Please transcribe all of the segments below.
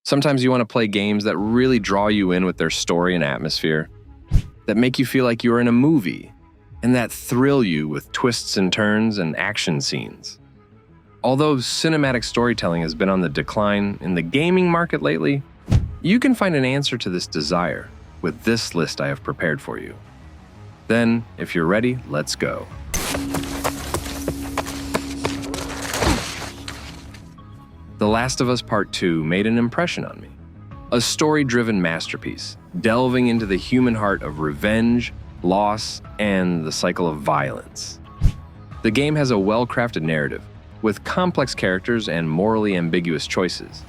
Sometimes you want to play games that really draw you in with their story and atmosphere, that make you feel like you're in a movie, and that thrill you with twists and turns and action scenes. Although cinematic storytelling has been on the decline in the gaming market lately, you can find an answer to this desire with this list I have prepared for you. Then, if you're ready, let's go. The Last of Us Part 2 made an impression on me. A story-driven masterpiece, delving into the human heart of revenge, loss, and the cycle of violence. The game has a well-crafted narrative, with complex characters and morally ambiguous choices.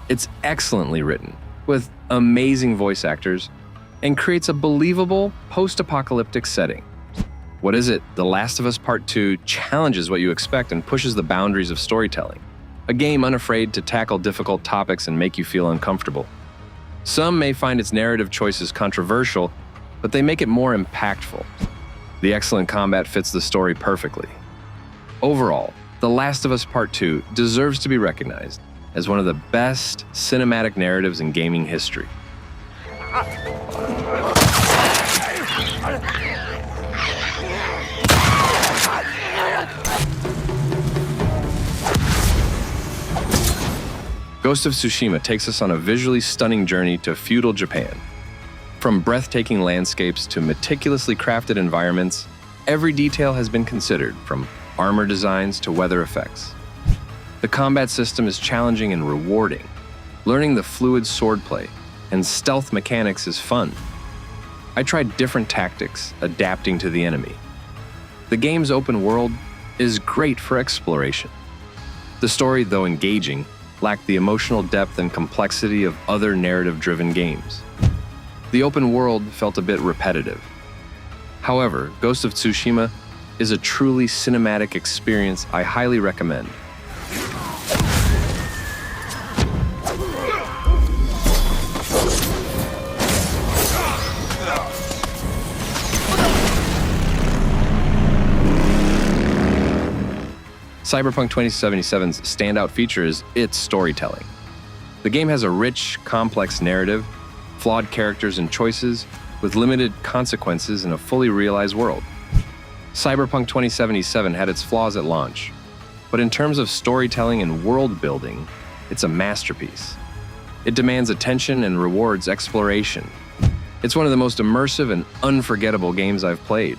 It's excellently written, with amazing voice actors, and creates a believable post-apocalyptic setting. What is it? The Last of Us Part 2 challenges what you expect and pushes the boundaries of storytelling. A game unafraid to tackle difficult topics and make you feel uncomfortable. Some may find its narrative choices controversial, but they make it more impactful. The excellent combat fits the story perfectly. Overall, The Last of Us Part 2 deserves to be recognized as one of the best cinematic narratives in gaming history. Ghost of Tsushima takes us on a visually stunning journey to feudal Japan. From breathtaking landscapes to meticulously crafted environments, every detail has been considered, from armor designs to weather effects. The combat system is challenging and rewarding. Learning the fluid swordplay and stealth mechanics is fun. I tried different tactics, adapting to the enemy. The game's open world is great for exploration. The story, though engaging, lacked the emotional depth and complexity of other narrative-driven games. The open world felt a bit repetitive. However, Ghost of Tsushima is a truly cinematic experience I highly recommend. Cyberpunk 2077's standout feature is its storytelling. The game has a rich, complex narrative, flawed characters and choices, with limited consequences in a fully realized world. Cyberpunk 2077 had its flaws at launch, but in terms of storytelling and world building, it's a masterpiece. It demands attention and rewards exploration. It's one of the most immersive and unforgettable games I've played.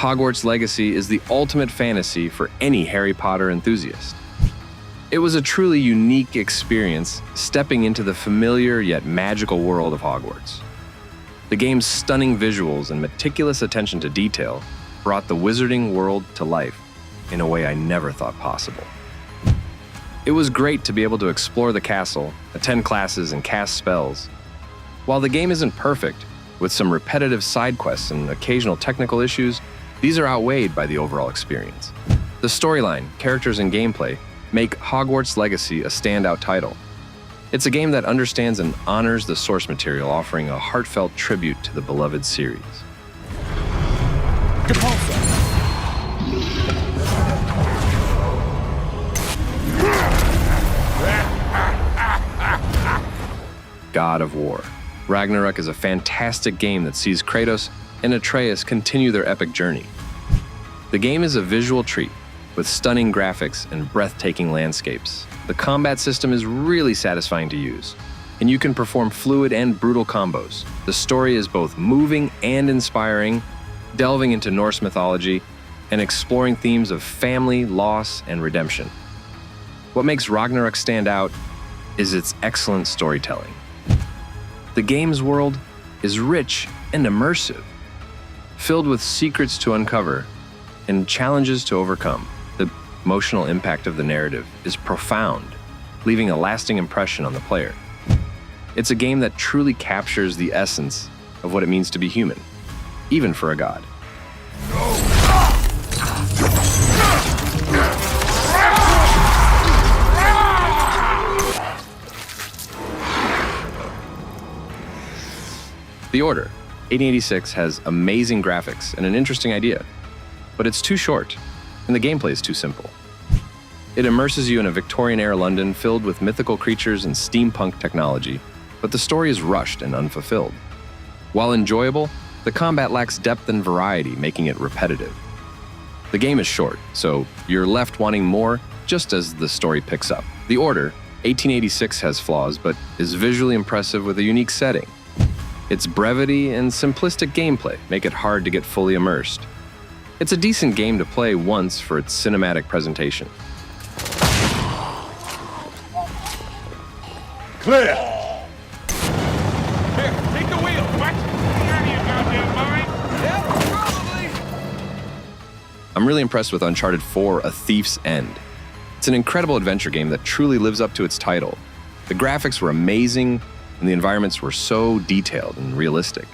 Hogwarts Legacy is the ultimate fantasy for any Harry Potter enthusiast. It was a truly unique experience, stepping into the familiar yet magical world of Hogwarts. The game's stunning visuals and meticulous attention to detail brought the wizarding world to life in a way I never thought possible. It was great to be able to explore the castle, attend classes, and cast spells. While the game isn't perfect, with some repetitive side quests and occasional technical issues, these are outweighed by the overall experience. The storyline, characters, and gameplay make Hogwarts Legacy a standout title. It's a game that understands and honors the source material, offering a heartfelt tribute to the beloved series. God of War. Ragnarök is a fantastic game that sees Kratos and Atreus continue their epic journey. The game is a visual treat, with stunning graphics and breathtaking landscapes. The combat system is really satisfying to use, and you can perform fluid and brutal combos. The story is both moving and inspiring, delving into Norse mythology and exploring themes of family, loss, and redemption. What makes Ragnarök stand out is its excellent storytelling. The game's world is rich and immersive, filled with secrets to uncover and challenges to overcome. The emotional impact of the narrative is profound, leaving a lasting impression on the player. It's a game that truly captures the essence of what it means to be human, even for a god. The Order, 1886, has amazing graphics and an interesting idea, but it's too short, and the gameplay is too simple. It immerses you in a Victorian-era London filled with mythical creatures and steampunk technology, but the story is rushed and unfulfilled. While enjoyable, the combat lacks depth and variety, making it repetitive. The game is short, so you're left wanting more just as the story picks up. The Order, 1886, has flaws, but is visually impressive with a unique setting. Its brevity and simplistic gameplay make it hard to get fully immersed. It's a decent game to play once for its cinematic presentation. Clear! Here, take the wheel, what? Out of your goddamn mind? Yeah, probably. I'm really impressed with Uncharted 4: A Thief's End. It's an incredible adventure game that truly lives up to its title. The graphics were amazing, and the environments were so detailed and realistic.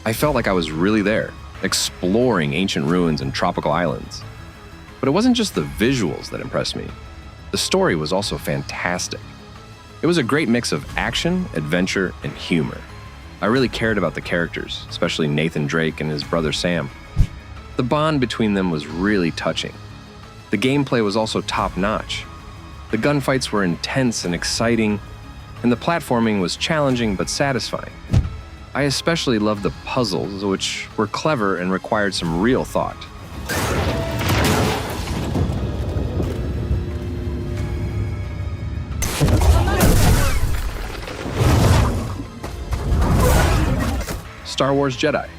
I felt like I was really there, exploring ancient ruins and tropical islands. But it wasn't just the visuals that impressed me. The story was also fantastic. It was a great mix of action, adventure, and humor. I really cared about the characters, especially Nathan Drake and his brother Sam. The bond between them was really touching. The gameplay was also top-notch. The gunfights were intense and exciting, and the platforming was challenging but satisfying. I especially loved the puzzles, which were clever and required some real thought. Star Wars Jedi.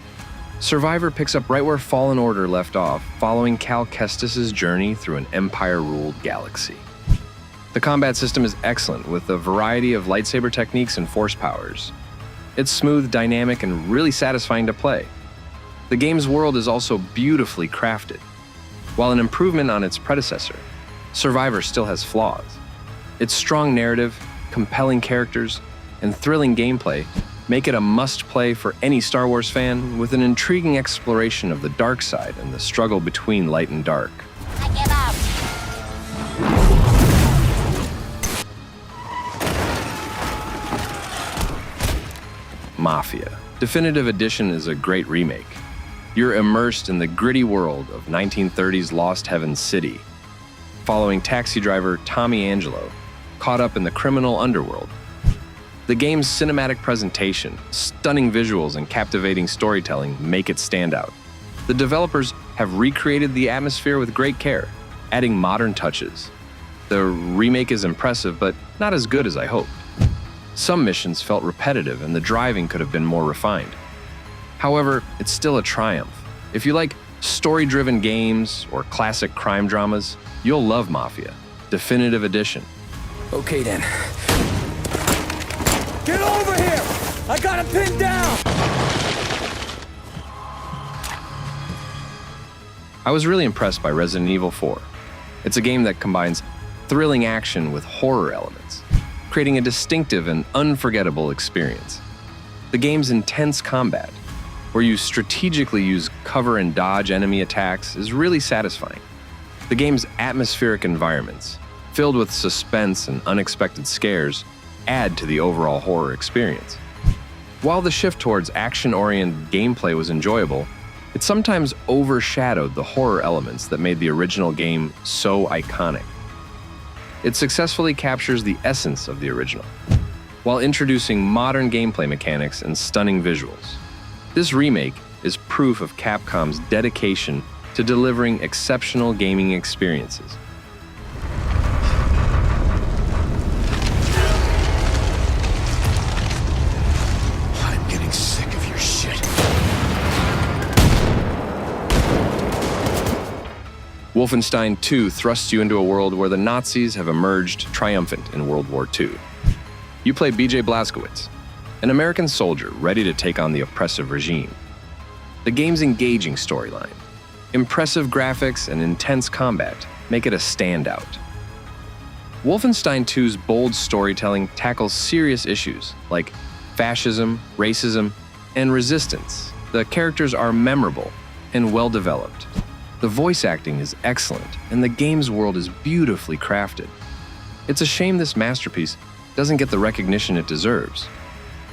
Survivor picks up right where Fallen Order left off, following Cal Kestis' journey through an Empire-ruled galaxy. The combat system is excellent, with a variety of lightsaber techniques and force powers. It's smooth, dynamic, and really satisfying to play. The game's world is also beautifully crafted. While an improvement on its predecessor, Survivor still has flaws. Its strong narrative, compelling characters, and thrilling gameplay make it a must-play for any Star Wars fan, with an intriguing exploration of the dark side and the struggle between light and dark. I give up. Mafia. Definitive Edition is a great remake. You're immersed in the gritty world of 1930s Lost Heaven City, following taxi driver Tommy Angelo, caught up in the criminal underworld. The game's cinematic presentation, stunning visuals, and captivating storytelling make it stand out. The developers have recreated the atmosphere with great care, adding modern touches. The remake is impressive, but not as good as I hoped. Some missions felt repetitive, and the driving could have been more refined. However, it's still a triumph. If you like story-driven games or classic crime dramas, you'll love Mafia. Definitive Edition. Okay then. Get over here! I got him pinned down! I was really impressed by Resident Evil 4. It's a game that combines thrilling action with horror elements, creating a distinctive and unforgettable experience. The game's intense combat, where you strategically use cover and dodge enemy attacks, is really satisfying. The game's atmospheric environments, filled with suspense and unexpected scares, add to the overall horror experience. While the shift towards action-oriented gameplay was enjoyable, it sometimes overshadowed the horror elements that made the original game so iconic. It successfully captures the essence of the original, while introducing modern gameplay mechanics and stunning visuals. This remake is proof of Capcom's dedication to delivering exceptional gaming experiences. I'm getting sick of your shit. Wolfenstein 2 thrusts you into a world where the Nazis have emerged triumphant in World War II. You play BJ Blazkowicz, an American soldier ready to take on the oppressive regime. The game's engaging storyline, impressive graphics, and intense combat make it a standout. Wolfenstein 2's bold storytelling tackles serious issues like fascism, racism, and resistance. The characters are memorable and well-developed. The voice acting is excellent, and the game's world is beautifully crafted. It's a shame this masterpiece doesn't get the recognition it deserves.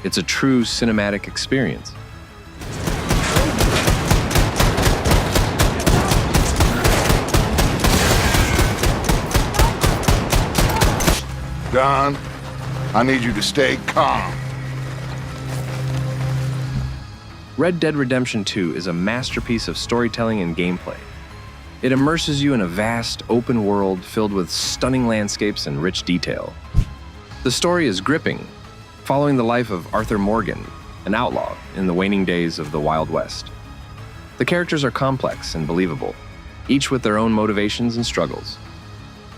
It's a true cinematic experience. Don, I need you to stay calm. Red Dead Redemption 2 is a masterpiece of storytelling and gameplay. It immerses you in a vast, open world filled with stunning landscapes and rich detail. The story is gripping, following the life of Arthur Morgan, an outlaw in the waning days of the Wild West. The characters are complex and believable, each with their own motivations and struggles.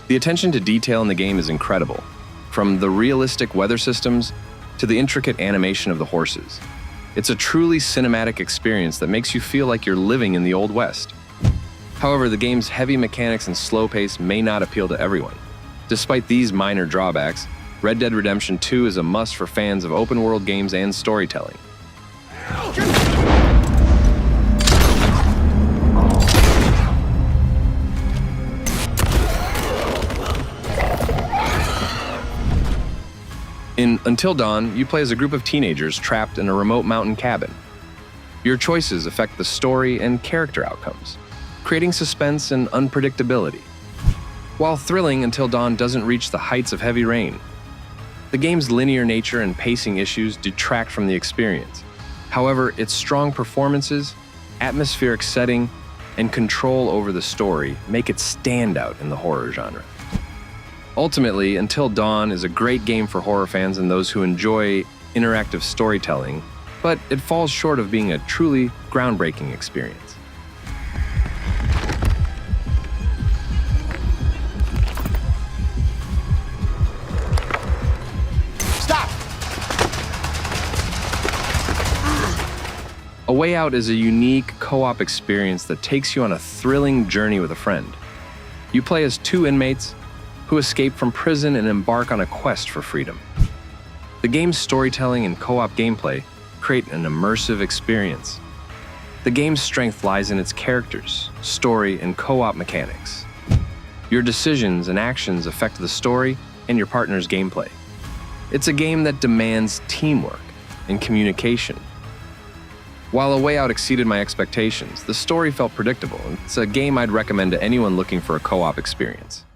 The attention to detail in the game is incredible, from the realistic weather systems to the intricate animation of the horses. It's a truly cinematic experience that makes you feel like you're living in the Old West. However, the game's heavy mechanics and slow pace may not appeal to everyone. Despite these minor drawbacks, Red Dead Redemption 2 is a must for fans of open-world games and storytelling. In Until Dawn, you play as a group of teenagers trapped in a remote mountain cabin. Your choices affect the story and character outcomes, creating suspense and unpredictability. While thrilling, Until Dawn doesn't reach the heights of Heavy Rain. The game's linear nature and pacing issues detract from the experience. However, its strong performances, atmospheric setting, and control over the story make it stand out in the horror genre. Ultimately, Until Dawn is a great game for horror fans and those who enjoy interactive storytelling, but it falls short of being a truly groundbreaking experience. Stop! A Way Out is a unique co-op experience that takes you on a thrilling journey with a friend. You play as two inmates who escape from prison and embark on a quest for freedom. The game's storytelling and co-op gameplay create an immersive experience. The game's strength lies in its characters, story, and co-op mechanics. Your decisions and actions affect the story and your partner's gameplay. It's a game that demands teamwork and communication. While A Way Out exceeded my expectations, the story felt predictable, and it's a game I'd recommend to anyone looking for a co-op experience.